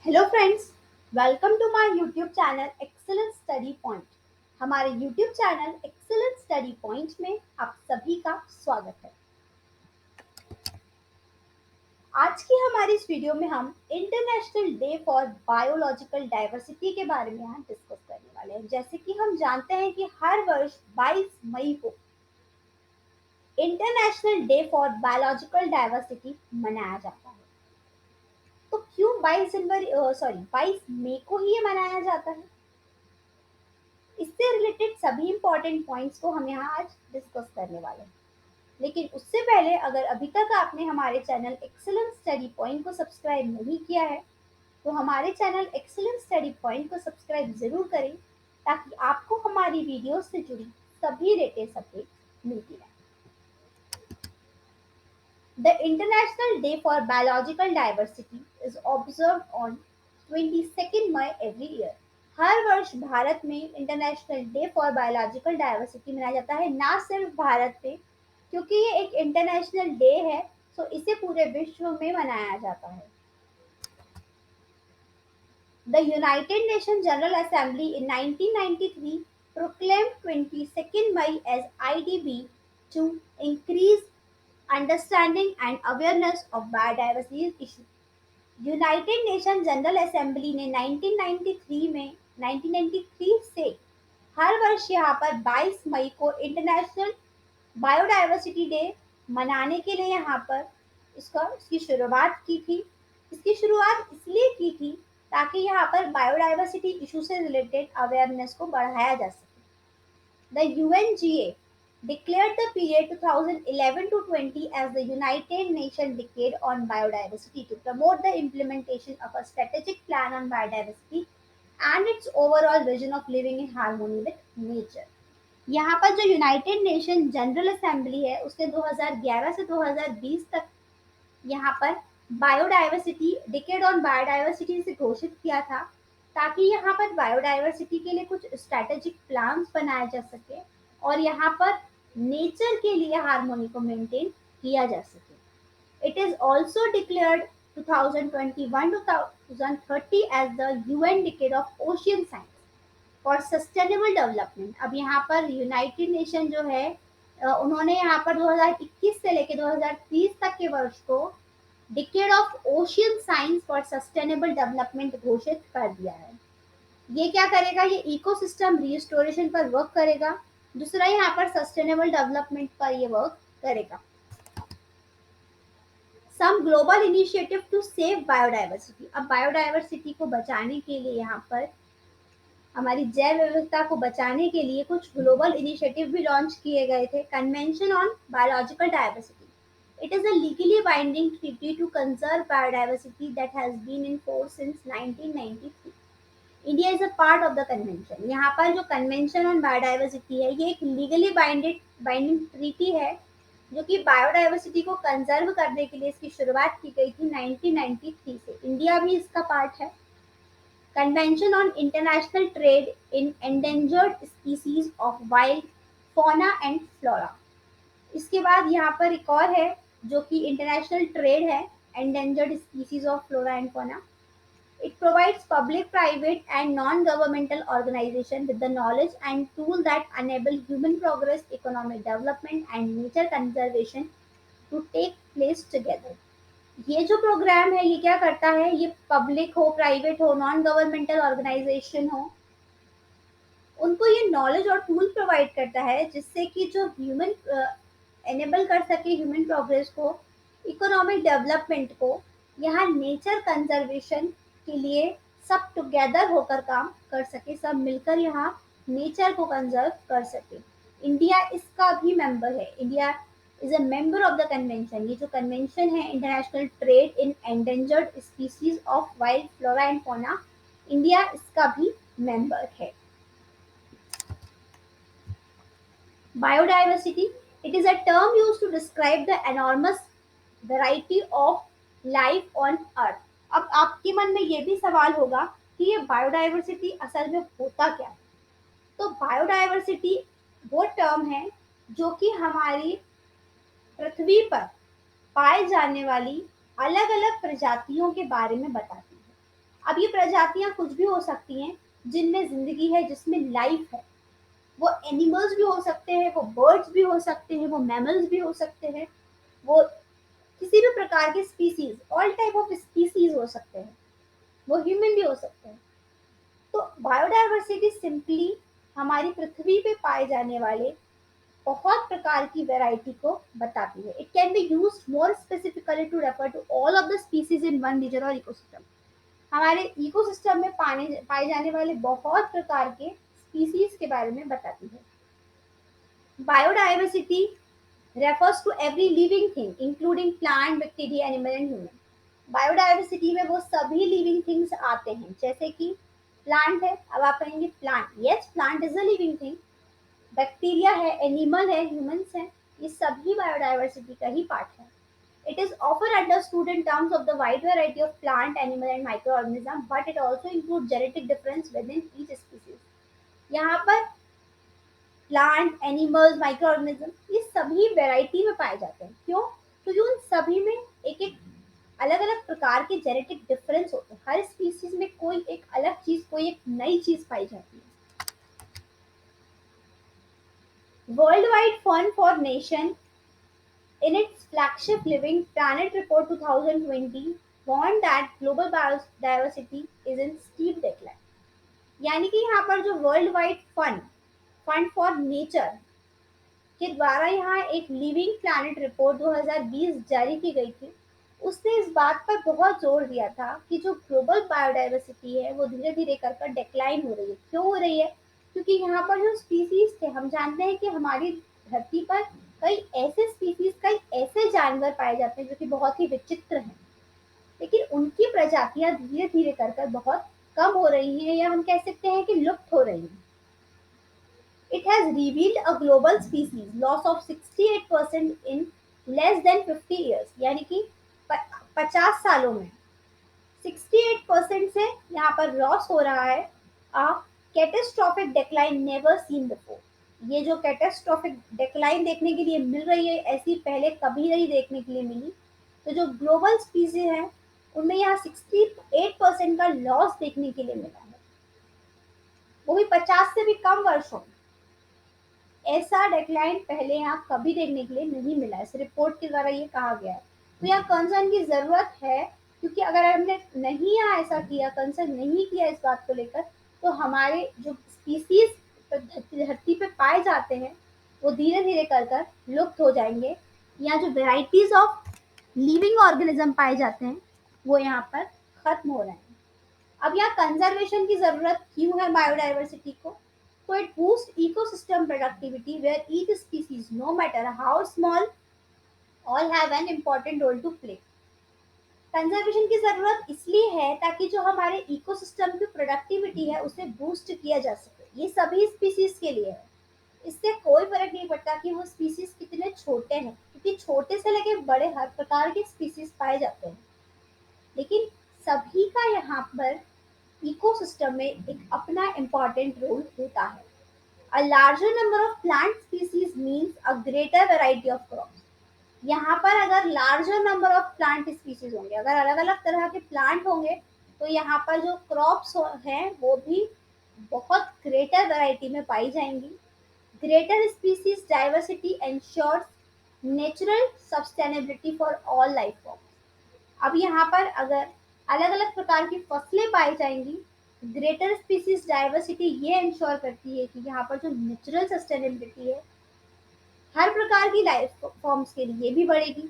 Hello friends, welcome to my YouTube channel excellent study point. हमारे YouTube channel excellent study point में आप सभी का स्वागत है। आज की हमारी इस वीडियो में हम international day for biological diversity के बारे में यहाँ डिस्कस करने वाले हैं। जैसे कि हम जानते हैं कि हर वर्ष 22 मई को international day for biological diversity मनाया जाता है। तो क्यों 22 मई को ही ये मनाया जाता है? इससे रिलेटेड सभी इंपॉर्टेंट पॉइंट्स को हम यहाँ आज डिस्कस करने वाले हैं। लेकिन उससे पहले अगर अभी तक आपने हमारे चैनल एक्सीलेंट स्टडी पॉइंट को सब्सक्राइब नहीं किया है तो हमारे चैनल एक्सीलेंट स्टडी पॉइंट को सब्सक्राइब जरूर करें ताकि आपको हमारी वीडियो से जुड़ी सभी लेटेस्ट अपडेट मिलती रहे। The International Day for Biological Diversity is observed on 22nd May every year. हर वर्ष भारत में international day for biological diversity मनाया जाता है। ना सिर्फ भारत में, क्योंकि ये एक इंटरनेशनल डे है, तो इसे पूरे विश्व में मनाया जाता है। The United Nations General Assembly in 1993 proclaimed 22nd May as IDB to increase understanding and awareness of biodiversity issue. United nation general assembly ने 1993 से हर वर्ष यहाँ पर 22 मई को इंटरनेशनल बायोडाइवर्सिटी डे मनाने के लिए यहाँ पर इसकी शुरुआत की थी। इसकी शुरुआत इसलिए की थी ताकि यहाँ पर बायोडाइवर्सिटी इशू से रिलेटेड अवेयरनेस को बढ़ाया जा सके। The UNGA declared the period 2011 to 20 as the United Nations Decade on Biodiversity to promote the implementation of a strategic plan on biodiversity and its overall vision of living in harmony with nature. यहाँ पर जो United nation general assembly है उसने 2011 से 2020 तक यहाँ पर biodiversity decade on biodiversity से घोषित किया था ताकि यहाँ पर बायोडाइवर्सिटी के लिए कुछ स्ट्रेटेजिक प्लान्स बनाए जा सके और यहाँ पर नेचर के लिए हार्मोनी को मेंटेन किया जा सके। It is also declared 2021 to 2030 as the UN Decade of Ocean Science for sustainable development. अब यहाँ पर यूनाइटेड नेशन जो है उन्होंने यहाँ पर 2021 से लेकर 2030 तक के वर्ष को decade of ocean science for sustainable development घोषित कर दिया है। ये क्या करेगा? ये इकोसिस्टम रिस्टोरेशन पर वर्क करेगा। दूसरा यहाँ पर सस्टेनेबल डेवलपमेंट पर ये वर्क करेगा। Some global initiative to save biodiversity. अब बायोडाइवर्सिटी को बचाने के लिए यहाँ पर हमारी जैव विविधता को बचाने के लिए कुछ ग्लोबल इनिशिएटिव भी लॉन्च किए गए थे। Convention on biological diversity, it is a legally binding treaty to conserve biodiversity that has been in force since 1993. India is a part of the convention. यहाँ पर जो कन्वेंशन ऑन बायोडाइवर्सिटी है ये एक लीगली बाइंडिंग ट्रीटी है जो कि biodiversity को कंजर्व करने के लिए इसकी शुरुआत की गई थी 1993 से। इंडिया भी इसका पार्ट है। Convention on international trade in endangered species of wild fauna and flora. इसके बाद यहाँ पर एक और है जो कि इंटरनेशनल ट्रेड है endangered species of flora and fauna. It provides public, private, and non-governmental organizations with the knowledge and tools that enable human progress, economic development, and nature conservation to take place together. ये जो programme है ये क्या करता है? ये public हो, private हो, नॉन गवर्नमेंटल ऑर्गेनाइजेशन हो, उनको ये नॉलेज और टूल प्रोवाइड करता है जिससे कि जो ह्यूमन एनेबल कर सके ह्यूमन प्रोग्रेस को, इकोनॉमिक डेवलपमेंट को, यहाँ नेचर कंजर्वेशन के लिए सब टुगेदर होकर काम कर सके, सब मिलकर यहाँ नेचर को कंजर्व कर सके। इंडिया इसका भी मेंबर है। India is a member of the convention. ये जो कन्वेंशन है international trade in endangered species of wild flora and fauna, India इसका भी मेंबर है। Biodiversity, it is a term used to describe the enormous variety of life on earth. अब आपके मन में ये भी सवाल होगा कि ये बायोडाइवर्सिटी असल में होता क्या है? तो बायोडाइवर्सिटी वो टर्म है जो कि हमारी पृथ्वी पर पाए जाने वाली अलग अलग प्रजातियों के बारे में बताती है। अब ये प्रजातियां कुछ भी हो सकती हैं जिनमें जिंदगी है, जिसमें लाइफ है। वो एनिमल्स भी हो सकते हैं, वो बर्ड्स भी हो सकते हैं, वो मैमल्स भी हो सकते हैं, वो किसी भी प्रकार के species, all type of species हो सकते हैं, वो ह्यूमन भी हो सकते हैं। तो बायोडायवर्सिटी सिंपली हमारी पृथ्वी पे पाए जाने वाले बहुत प्रकार की वैरायटी को बताती है। It can be used more specifically to refer to all of the species in one region और इकोसिस्टम। हमारे इकोसिस्टम में पाए जाने वाले बहुत प्रकार के स्पीसीज के बारे में बताती है। Biodiversity refers to every living thing including plant, bacteria, animal and human. Biodiversity में वो सभी लिविंग थिंग्स आते हैं, जैसे कि प्लांट है, अब आप कहेंगे plant, yes plant is a living thing. Bacteria है, एनिमल है, ह्यूमंस है, ये सभी बायोडायवर्सिटी का ही पार्ट है। It is often understood in terms of the wide variety of plant, animal and microorganism, but it also includes genetic difference within each species. यहाँ पर plant, animals, micro organism ये सभी variety में पाए जाते हैं। क्यों? क्योंकि उन सभी में एक एक अलग अलग प्रकार के जेनेटिक डिफरेंस होते हैं। हर स्पीसीज में कोई एक अलग चीज, कोई एक नई चीज पाई जाती है। World wide fund for nation in its flagship Living Planet Report 2020 warned that global biodiversity is in steep decline। यानी कि यहाँ पर जो world wide fund for nature के द्वारा यहाँ एक लिविंग प्लैनेट रिपोर्ट 2020 जारी की गई थी, उसने इस बात पर बहुत जोर दिया था कि जो ग्लोबल बायोडाइवर्सिटी है वो धीरे धीरे कर कर डिक्लाइन हो रही है। क्यों हो रही है? क्योंकि यहाँ पर जो स्पीसीज थे, हम जानते हैं कि हमारी धरती पर कई ऐसे स्पीसीज, कई ऐसे जानवर पाए जाते हैं जो कि बहुत ही विचित्र हैं, लेकिन उनकी प्रजातियां धीरे धीरे कर कर बहुत कम हो रही हैं, या हम कह सकते हैं कि लुप्त हो रही हैं। It has revealed a global species loss of 68% in less than 50 years। यानी कि 50 सालों में 68% से यहाँ पर लॉस हो रहा है। a catastrophic decline never seen before। ये जो कैटेस्ट्रॉफिक डिक्लाइन देखने के लिए मिल रही है, ऐसी पहले कभी नहीं देखने के लिए मिली। तो जो ग्लोबल स्पीसीज है उनमें यहाँ 68% का लॉस देखने के लिए मिला है, वो भी 50 से भी कम वर्षों में। ऐसा डेक्लाइन पहले यहाँ कभी देखने के लिए नहीं मिला है, इस रिपोर्ट के द्वारा ये कहा गया है। तो यहाँ कंसर्न की जरूरत है, क्योंकि अगर हमने नहीं यहाँ ऐसा किया, कंसर्न नहीं किया इस बात को लेकर, तो हमारे जो स्पीसीज धरती पे पाए जाते हैं वो धीरे धीरे कर कर लुप्त हो जाएंगे। यहाँ जो वेराइटीज ऑफ लिविंग ऑर्गेनिज्म पाए जाते हैं वो यहाँ पर खत्म हो रहे हैं। अब यहाँ कंजर्वेशन की जरूरत क्यों है बायोडाइवर्सिटी को? So it boosts ecosystem productivity where each species, no matter how small, all have an important role to play। Conservation की जरूरत इसलिए है ताकि जो हमारे इकोसिस्टम की प्रोडक्टिविटी है उसे बूस्ट किया जा सके। ये सभी स्पीसीज के लिए है, इससे कोई फर्क नहीं पड़ता कि वो स्पीसीज कितने छोटे हैं, क्योंकि छोटे से लेके बड़े हर प्रकार के स्पीसीज पाए जाते हैं, लेकिन सभी का यहाँ पर इकोसिस्टम में एक अपना इम्पोर्टेंट रोल होता है। A larger number of plant species means a greater variety of crops। यहाँ पर अगर larger number of plant species होंगे, अगर अलग अलग तरह के प्लांट होंगे, तो यहाँ पर जो क्रॉप्स हैं वो भी बहुत ग्रेटर वैरायटी में पाई जाएंगी। Greater species diversity ensures natural sustainability for all life form. अब यहाँ पर अगर अलग अलग प्रकार की फसलें पाई जाएंगी, ग्रेटर स्पीसीज डाइवर्सिटी ये इंश्योर करती है कि यहाँ पर जो नेचुरल सस्टेनेबिलिटी है हर प्रकार की लाइफ फॉर्म्स के लिए भी बढ़ेगी।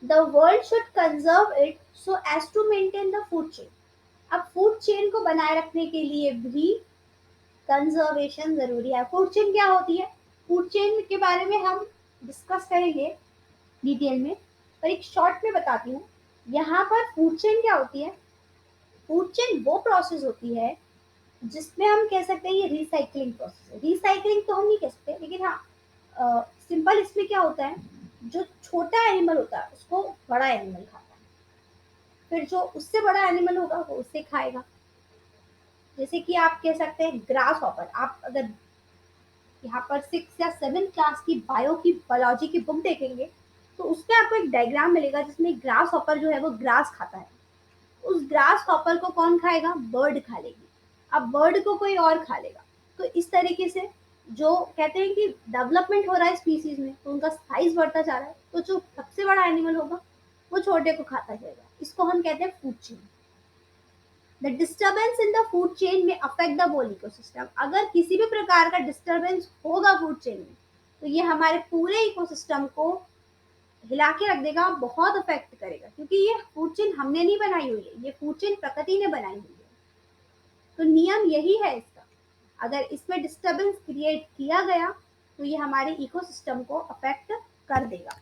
The world should conserve it so as to maintain the food chain. अब फूड चेन को बनाए रखने के लिए भी कंजर्वेशन जरूरी है। फूड चेन क्या होती है? फूड चेन के बारे में हम डिस्कस करेंगे डिटेल में, पर एक शॉर्ट में बताती हूँ। यहाँ पर फूड चेन क्या होती है? फूड चेन वो प्रोसेस होती है जिसमें हम कह सकते हैं ये रिसाइकलिंग प्रोसेस है। रिसाइकलिंग तो हम नहीं कह सकते, लेकिन हाँ सिंपल इसमें क्या होता है, जो छोटा एनिमल होता है उसको बड़ा एनिमल खाता है, फिर जो उससे बड़ा एनिमल होगा वो उससे खाएगा। जैसे कि आप कह सकते हैं ग्रास हॉपर। आप अगर यहाँ पर 6 या 7 क्लास की बायो की बायोलॉजी की बुक देखेंगे तो उसमें आपको एक डायग्राम मिलेगा जिसमें ग्रास हॉपर जो है वो ग्रास खाता है। उस ग्रास हॉपर को कौन खाएगा? बर्ड खा लेगी। अब बर्ड को कोई और खा लेगा। तो इस तरीके से जो कहते हैं कि डेवलपमेंट हो रहा है स्पीसीज में, तो उनका साइज बढ़ता जा रहा है, तो जो सबसे बड़ा एनिमल होगा वो छोटे को खाता जाएगा। इसको हम कहते हैं food chain. The disturbance in the food chain में अफेक्ट द होल इकोसिस्टम। अगर किसी भी प्रकार का डिस्टर्बेंस होगा फूड चेन में, तो ये हमारे पूरे इकोसिस्टम को हिला के रख देगा, बहुत अफेक्ट करेगा, क्योंकि ये फूड चेन हमने नहीं बनाई हुई है, ये फूड चेन प्रकृति ने बनाई हुई है। तो नियम यही है इसका, अगर इसमें डिस्टर्बेंस क्रिएट किया गया तो ये हमारे इकोसिस्टम को अफेक्ट कर देगा।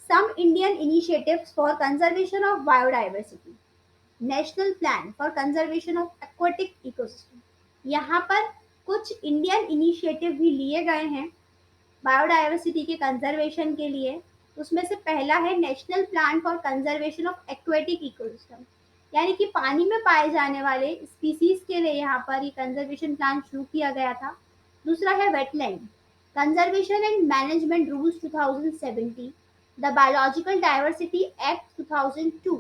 Some Indian initiatives for conservation of biodiversity, national plan for conservation of aquatic ecosystem. यहाँ पर कुछ इंडियन इनिशिएटिव भी लिए गए हैं बायोडाइवर्सिटी के कंजर्वेशन के लिए। उसमें से पहला है national plan for conservation of aquatic ecosystem, यानी कि पानी में पाए जाने वाले स्पीसीज के लिए यहाँ पर ये कंजर्वेशन प्लान शुरू किया गया था। दूसरा है wetland conservation and management rules 2070, the biological diversity act 2002,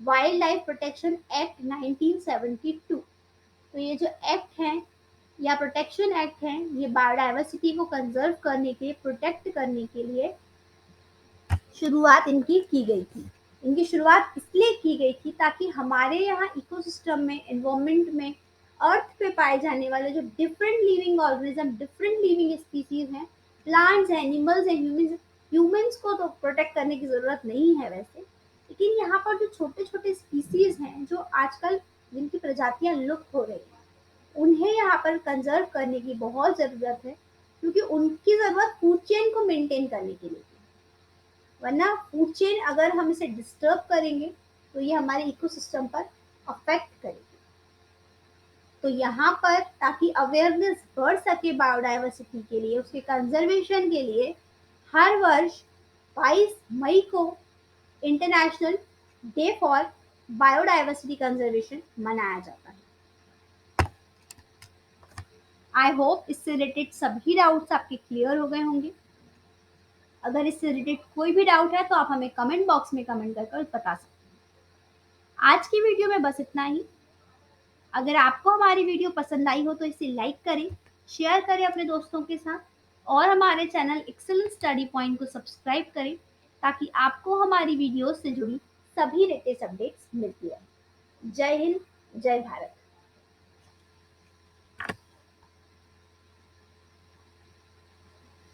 wild life protection act 1972। तो ये जो एक्ट हैं या प्रोटेक्शन एक्ट हैं, ये बायोडाइवर्सिटी को कंजर्व करने के, प्रोटेक्ट करने के लिए शुरुआत इनकी की गई थी। इनकी शुरुआत इसलिए की गई थी ताकि हमारे यहाँ इकोसिस्टम में, एनवायरमेंट में, अर्थ पे पाए जाने वाले जो different living organism, different living species हैं, plants, animals and humans, humans को तो प्रोटेक्ट करने की ज़रूरत नहीं है वैसे, लेकिन यहाँ पर जो छोटे छोटे स्पीसीज हैं जो आजकल जिनकी प्रजातियां लुप्त हो रही हैं, उन्हें यहाँ पर कंजर्व करने की बहुत ज़रूरत है, क्योंकि उनकी ज़रूरत फूड चेन को मेंटेन करने के लिए है। वरना फूड चेन अगर हम इसे डिस्टर्ब करेंगे तो ये हमारे इकोसिस्टम पर अफेक्ट करेगी। तो यहाँ पर ताकि अवेयरनेस बढ़ सके बायोडाइवर्सिटी के लिए, उसके कंजर्वेशन के लिए, हर वर्ष 22 मई को international day for biodiversity conservation मनाया जाता है। आई होप इससे रिलेटेड सभी डाउट्स आपके क्लियर हो गए होंगे। अगर इससे रिलेटेड कोई भी डाउट है तो आप हमें कमेंट बॉक्स में कमेंट कर बता सकते हैं। आज की वीडियो में बस इतना ही। अगर आपको हमारी वीडियो पसंद आई हो तो इसे लाइक करें, शेयर करें अपने दोस्तों के साथ, और हमारे चैनल एक्सेलेंट स्टडी पॉइंट को सब्सक्राइब करें ताकि आपको हमारी वीडियो से जुड़ी सभी लेटेस्ट अपडेट्स मिलती रहे। जय हिंद, जय भारत।